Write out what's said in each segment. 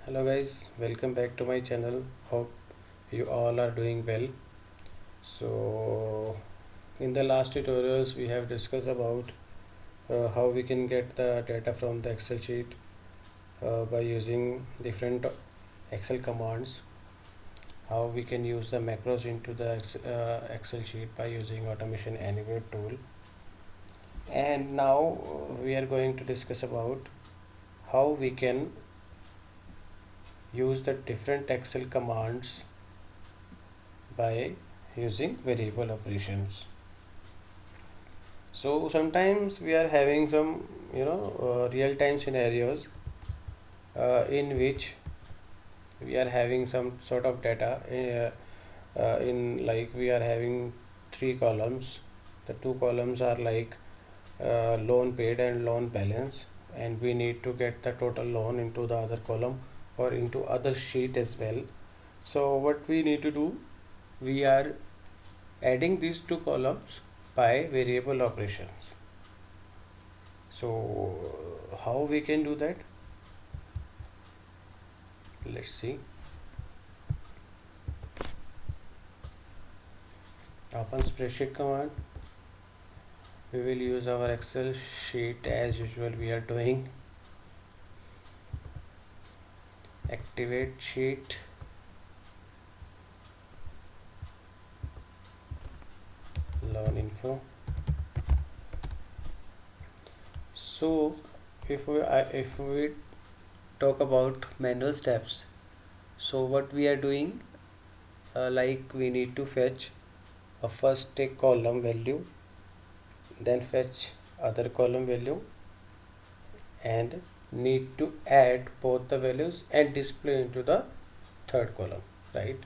Hello guys, welcome back to my channel. Hope you all are doing well. So in the last tutorials we have discussed about how we can get the data from the Excel sheet by using different Excel commands, how we can use the macros into the Excel sheet by using automation anywhere tool. And now we are going to discuss about how we can use the different Excel commands by using variable operations. So sometimes we are having some real-time scenarios in which we are having some sort of data in like we are having three columns. The two columns are like loan paid and loan balance, and we need to get the total loan into the other column or into other sheet as well. So what we need to do, we are adding these two columns by variable operations. So how we can do that? Let's see. Open spreadsheet command. We will use our Excel sheet as usual we are doing. Activate sheet. Loan info. So if we talk about manual steps, so what we are doing, like we need to fetch a first take column value, then fetch other column value, and need to add both the values and display into the third column, right?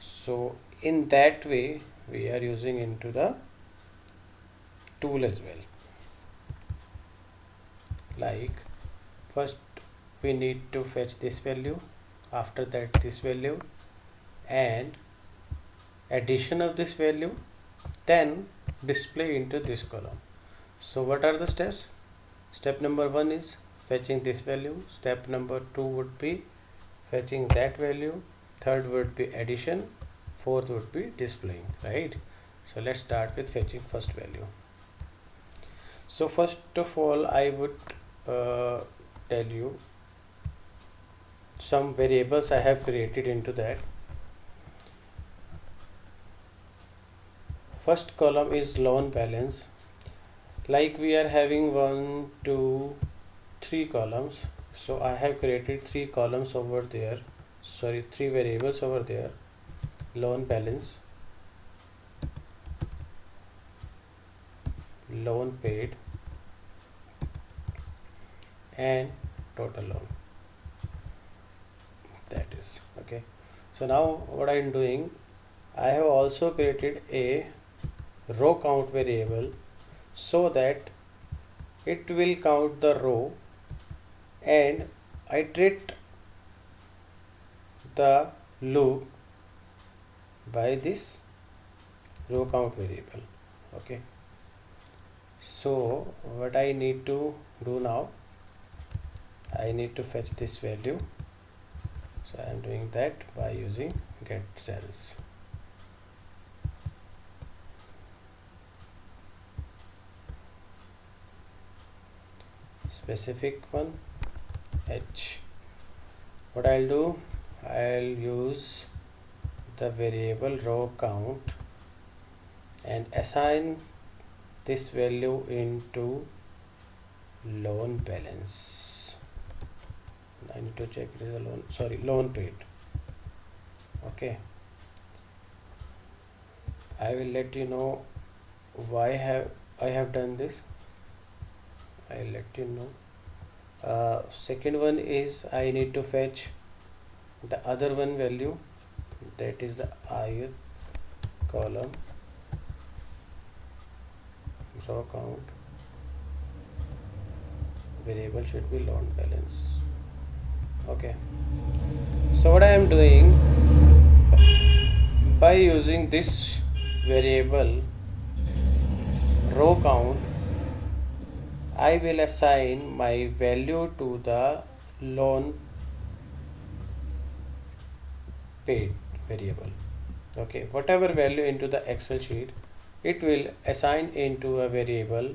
So in that way we are using into the tool as well. Like first we need to fetch this value, after that this value, and addition of this value, then display into this column. So what are the steps? Step number 1 is fetching this value. Step number 2 would be fetching that value. Third would be addition. Fourth would be displaying, right? So let's start with fetching first value. So first of all I would tell you some variables I have created into that. First column is loan balance. Like we are having 1, 2, 3 columns, so I have created 3 columns over there, sorry, 3 variables over there: loan balance, loan paid, and total loan. That is okay. So now what I am doing, I have also created a row count variable so that it will count the row and iterate the loop by this row count variable. Okay, so what I need to do now, I need to fetch this value. So I am doing that by using get cells. Specific one H. What I'll do, I'll use the variable row count and assign this value into loan balance. I need to check it is a loan paid. Okay, I will let you know why I have done this. I'll let you know. Second one is I need to fetch the other one value, that is the ith column, row count, variable should be loan balance. Okay, so what I am doing, by using this variable row count, I will assign my value to the loan paid variable. Okay, whatever value into the Excel sheet, it will assign into a variable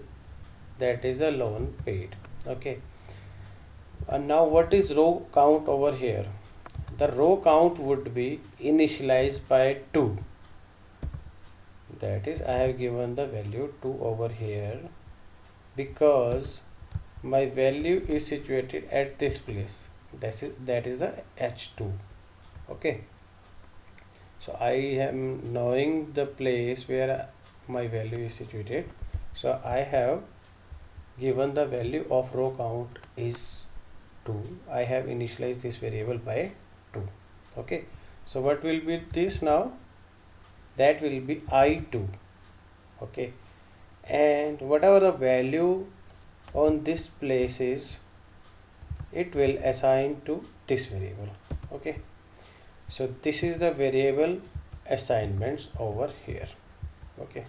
that is a loan paid. Okay, and now what is row count over here? The row count would be initialized by 2. That is, I have given the value 2 over here because my value is situated at this place. That is the H2. Okay, so I am knowing the place where my value is situated, so I have given the value of row count is 2. I have initialized this variable by 2. Okay, so what will be this now? That will be I2. Okay, and whatever the value on this place is, it will assign to this variable. Okay, so this is the variable assignments over here. Okay,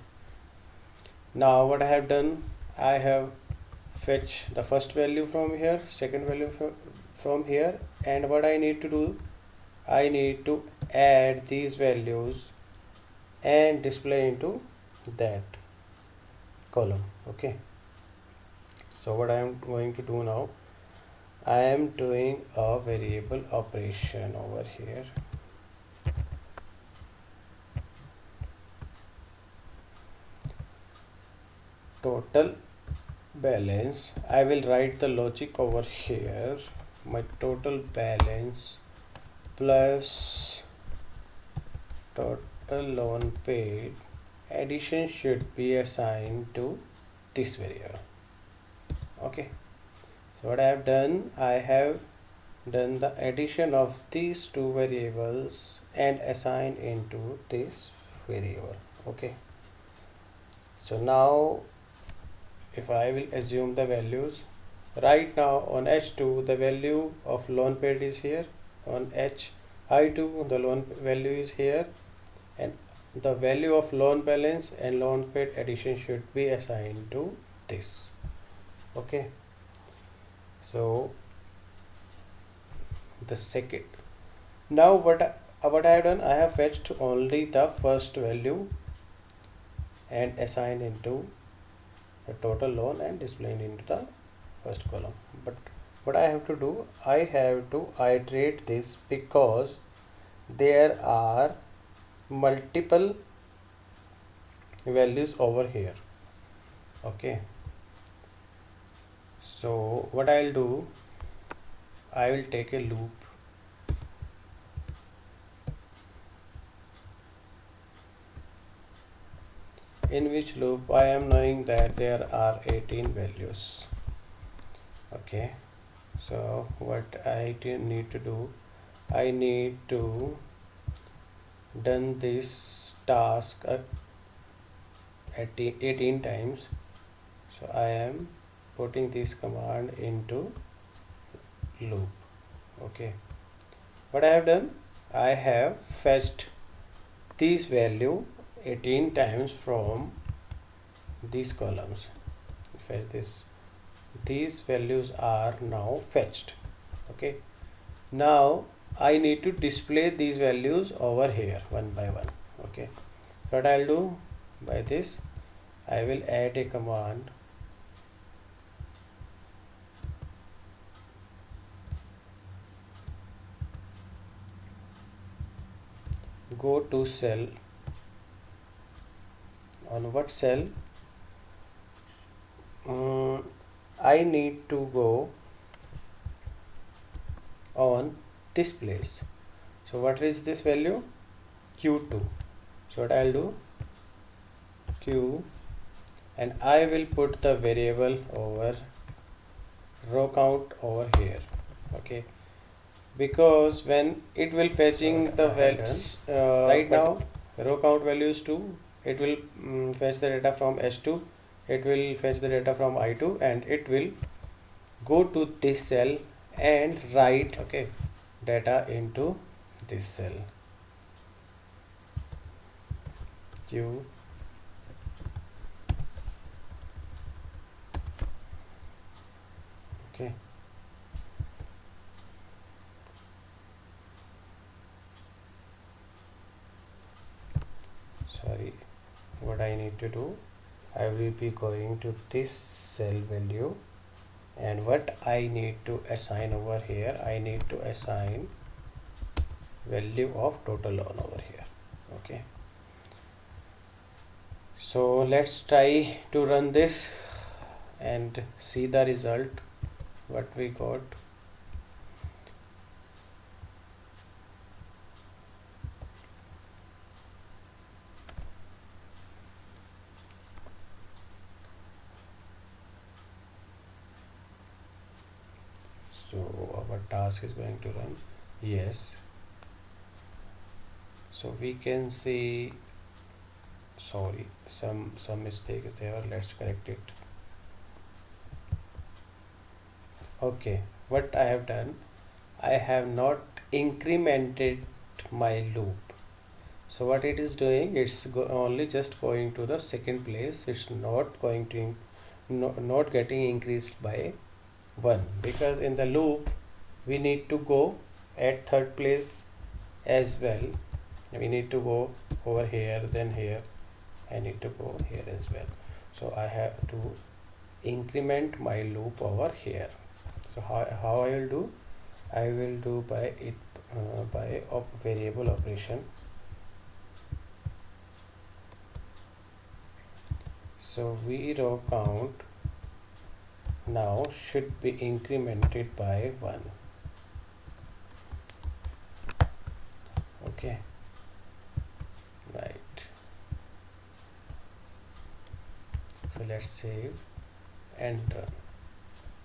now what I have done, I have fetched the first value from here, second value from here, and what I need to do, I need to add these values and display into that column. Okay, so what I am going to do now, I am doing a variable operation over here. Total balance, I will write the logic over here. My total balance plus total loan paid addition should be assigned to this variable. Okay, so what I have done, I have done the addition of these two variables and assigned into this variable. Okay, so now if I will assume the values, right now on H2 the value of loan paid is here, on I2 the loan value is here, and the value of loan balance and loan paid addition should be assigned to this. Okay, so the second, now what I have done, I have fetched only the first value and assigned into the total loan and displayed into the first column. But what I have to do, I have to iterate this because there are multiple values over here. Okay, so what I'll do, I will take a loop in which loop I am knowing that there are 18 values. Okay, so what I need to do, I need to done this task at 18 times. So I am putting this command into loop. Okay, what I have done, I have fetched this value 18 times from these columns. Fetch this, these values are now fetched. Okay, now I need to display these values over here one by one. Okay, so what I'll do, by this I will add a command go to cell. On what cell? I need to go on this place. So what is this value? Q2. So what I'll do, Q, and I will put the variable over row count over here. Okay, because when it will fetching the values right now row count values 2, it will fetch the data from H2, it will fetch the data from I2, and it will go to this cell and write data into this cell Q. Okay, what I need to do, I will be going to this cell value, and what I need to assign over here, I need to assign value of total loan over here. Okay, so let's try to run this and see the result what we got. So our task is going to run. Yes, so we can see, sorry, some mistake is there, let's correct it. Okay, what I have done, I have not incremented my loop. So what it is doing, it's only just going to the second place, it's not going to not getting increased by 1, because in the loop we need to go at third place as well. We need to go over here, then here, I need to go here as well. So I have to increment my loop over here. So how I will do, I will do by it by variable operation. So v row count now should be incremented by 1. Okay, right. So let's save and run.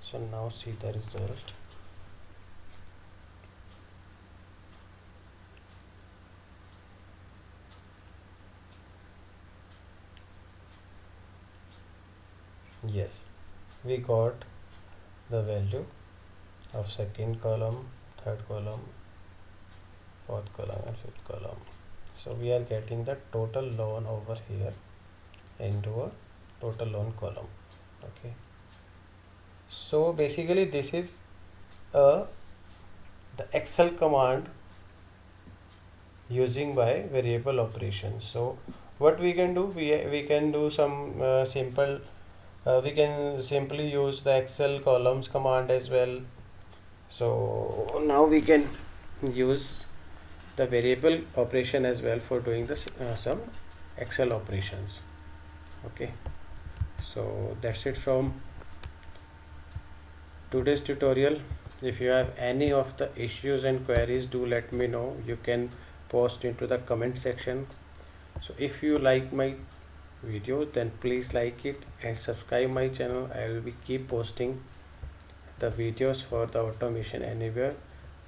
So now see the result. Yes, we got the value of second column, third column, fourth column and fifth column. So we are getting the total loan over here into a total loan column. Okay, so basically this is the Excel command using by variable operations. So what we can do, we can do some simple we can simply use the Excel columns command as well. So now we can use the variable operation as well for doing this some Excel operations. Okay, so that's it from today's tutorial. If you have any of the issues and queries, do let me know. You can post into the comment section. So if you like my video, then please like it and subscribe my channel. I will be keep posting the videos for the automation anywhere,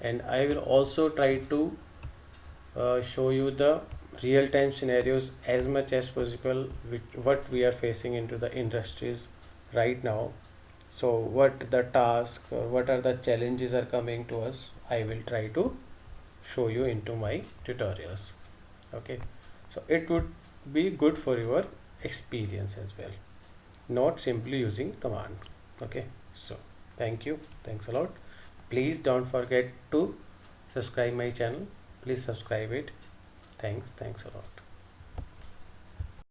and I will also try to show you the real-time scenarios as much as possible with what we are facing into the industries right now. So what the task, what are the challenges are coming to us, I will try to show you into my tutorials. Okay, so it would be good for your experience as well, not simply using command. Okay, so thank you, thanks a lot. Please don't forget to subscribe my channel. Please subscribe it. Thanks a lot.